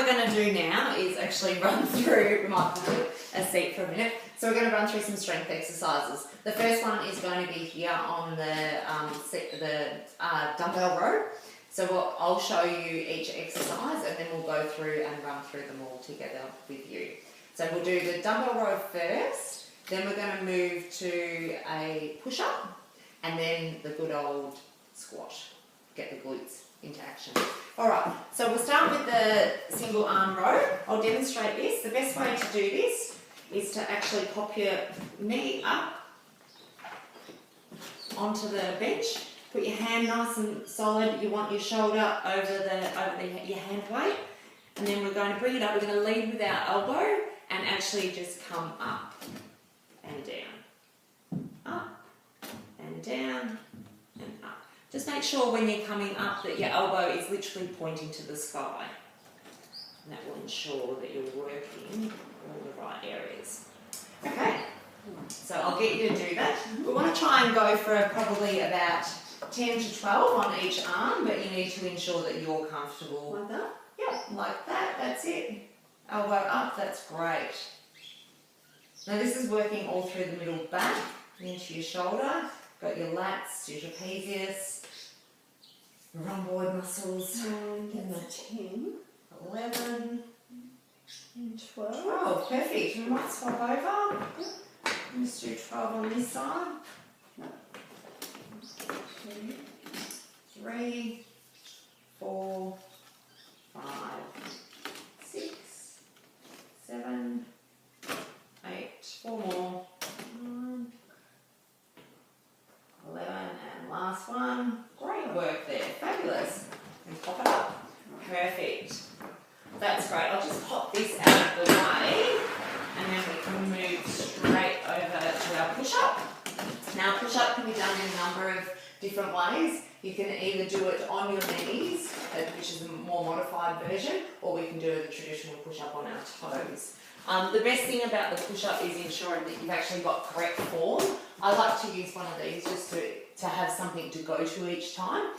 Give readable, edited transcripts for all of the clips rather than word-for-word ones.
we're going to do now is actually run through, we might put a seat for a minute. So we're going to run through some strength exercises. The first one is going to be here on the dumbbell row. So I'll show you each exercise and then we'll go through and run through them all together with you. So we'll do the dumbbell row first, then we're going to move to a push-up and then the good old squat. Get the glutes into action. Alright, so we'll start with the single arm row. I'll demonstrate this. The best way to do this is to actually pop your knee up onto the bench. Put your hand nice and solid. You want your shoulder over your hand weight. And then we're going to bring it up. We're going to lead with our elbow and actually just come up and down. Up and down and up. Just make sure when you're coming up that your elbow is literally pointing to the sky. And that will ensure that you're working all the right areas. Okay, so I'll get you to do that. We want to try and go for probably about 10 to 12 on each arm, but you need to ensure that you're comfortable. Like that? Yeah, like that, that's it. Elbow up, that's great. Now this is working all through the middle back, into your shoulder. Got your lats, your trapezius, rhomboid muscles. And that's 10. 11. And 12. Oh, perfect. We might swap over. Let's do 12 on this side. 2, 3, 4, 5, 6, 7, 8, 4 more. 9, 11, and last one. Great work there. Fabulous. And pop it up. Perfect. That's great. I'll just pop this out of the way and then we can move straight over to our push-up. Now, push-up can be done in a number of different ways. You can either do it on your knees, which is a more modified version, or we can do the traditional push-up on our toes. The best thing about the push-up is ensuring that you've actually got correct form. I like to use one of these just to have something to go to each time.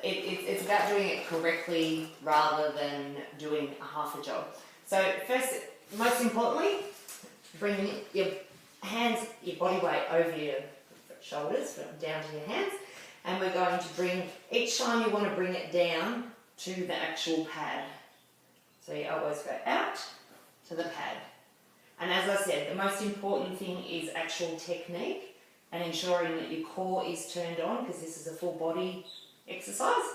It's about doing it correctly rather than doing a half a job. So first, most importantly, bring your hands, your body weight over your shoulders, down to your hands, and we're going to bring, each time you want to bring it down to the actual pad. So your elbows go out to the pad. And as I said, the most important thing is actual technique and ensuring that your core is turned on, because this is a full body exercise.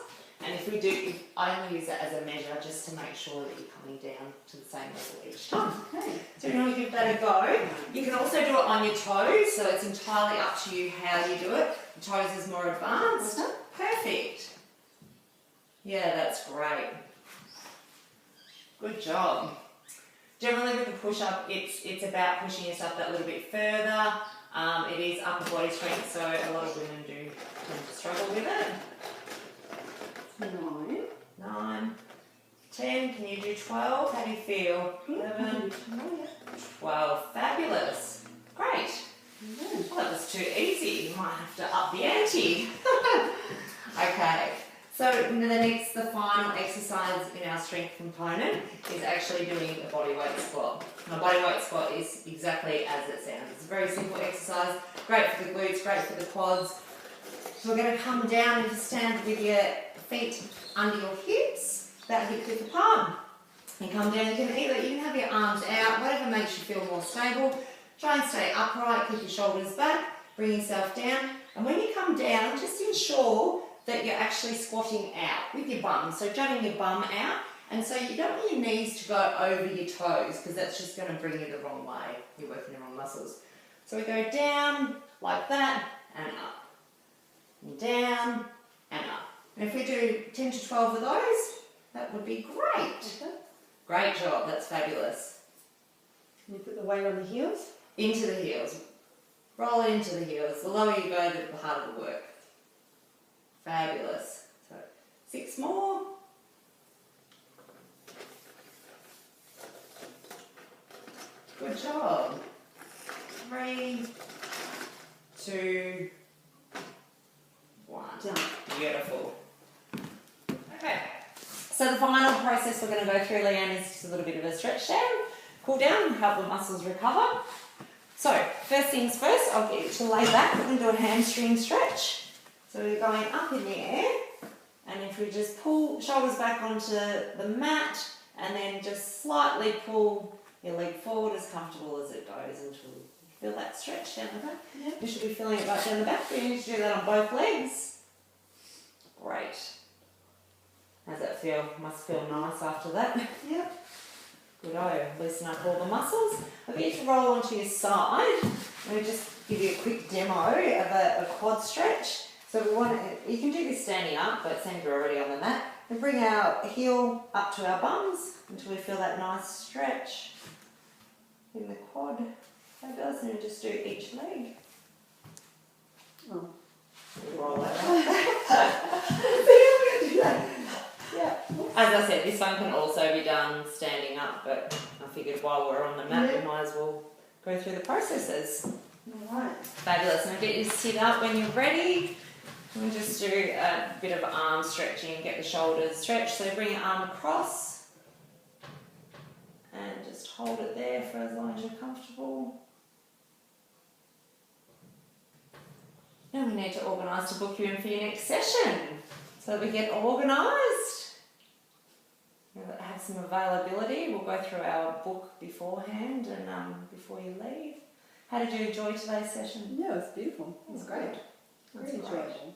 And if we do, I only use that as a measure just to make sure that you're coming down to the same level each time. Okay. So you want to give that a go. You can also do it on your toes, so it's entirely up to you how you do it. The toes is more advanced. Perfect. Yeah, that's great. Good job. Generally with the push-up, it's about pushing yourself that little bit further. It is upper body strength, so a lot of women do tend to struggle with it. 9, 10, can you do 12? How do you feel? 11, 12, fabulous. Great. Well, that was too easy. You might have to up the ante. Okay, so the final exercise in our strength component is actually doing a body weight squat. Now, body weight squat is exactly as it sounds. It's a very simple exercise, great for the glutes, great for the quads. So we're going to come down into stand with your feet under your hips, about hip width apart. And come down, you can have your arms out, whatever makes you feel more stable. Try and stay upright, keep your shoulders back, bring yourself down. And when you come down, just ensure that you're actually squatting out with your bum. So jutting your bum out. And so you don't want your knees to go over your toes, because that's just going to bring you the wrong way. You're working the wrong muscles. So we go down like that and up. And down and up. And if we do 10 to 12 of those, that would be great. Okay. Great job, that's fabulous. Can you put the weight on the heels? Into the heels. Roll it into the heels. The lower you go, the harder the work. Fabulous. So 6 more. Good job. 3, 2, 1. Done. Beautiful. Okay. So the final process we're going to go through, Leanne, is just a little bit of a stretch down, cool down, help the muscles recover. So first things first, I'll get you to lay back. We're going to do a hamstring stretch. So we're going up in the air, and if we just pull shoulders back onto the mat, and then just slightly pull your leg forward as comfortable as it goes until you feel that stretch down the back. Yep. You should be feeling it right down the back. We need to do that on both legs. Great. How's that feel? Must feel nice after that. Yep. Good-o. Loosen up all the muscles. I'll get you to roll onto your side. Let me just give you a quick demo of a quad stretch. So we want to, you can do this standing up, but seems you're already on the mat. And bring our heel up to our bums until we feel that nice stretch in the quad. Fabulous. And we just do each leg. Oh. Roll that up. Yeah. As I said, this one can also be done standing up, but I figured while we're on the mat, we might as well go through the processes. Alright. Fabulous. Now get you to sit up when you're ready. We'll just do a bit of arm stretching, get the shoulders stretched. So bring your arm across and just hold it there for as long as you're comfortable. Now we need to organise to book you in for your next session. So we get organised. Have some availability. We'll go through our book beforehand and before you leave. How did you enjoy today's session? Yeah, it was beautiful. It was great. That's Very great. enjoyable.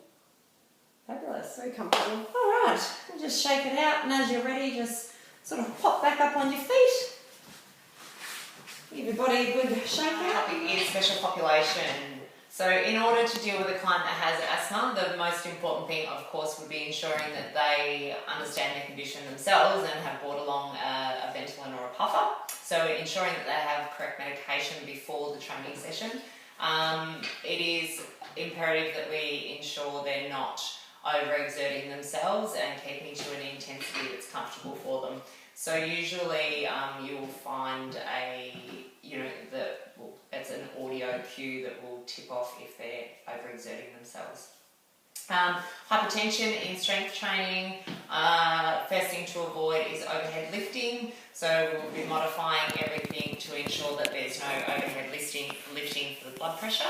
Fabulous. Very comfortable. All right, we'll just shake it out, and as you're ready, just sort of pop back up on your feet. Give your body a good shake out. Topic is special population. So in order to deal with a client that has asthma, the most important thing, of course, would be ensuring that they understand their condition themselves and have brought along a Ventolin or a puffer. So ensuring that they have correct medication before the training session. It is imperative that we ensure they're not overexerting themselves and keeping to an intensity that's comfortable for them. So usually you'll find it's an audio cue that will tip off if they're overexerting themselves. Hypertension in strength training, first thing to avoid is overhead lifting. So we'll be modifying everything to ensure that there's no overhead lifting for the blood pressure.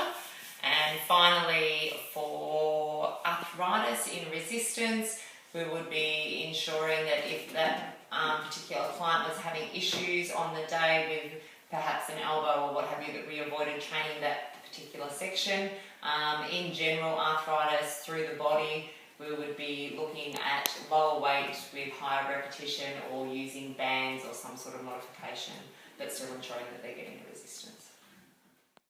And finally, for arthritis in resistance, we would be ensuring that if that particular client was having issues on the day with perhaps an elbow or what have you, that we avoided training that particular section. In general, arthritis through the body, we would be looking at lower weight with higher repetition or using bands or some sort of modification, but still ensuring that they're getting the resistance.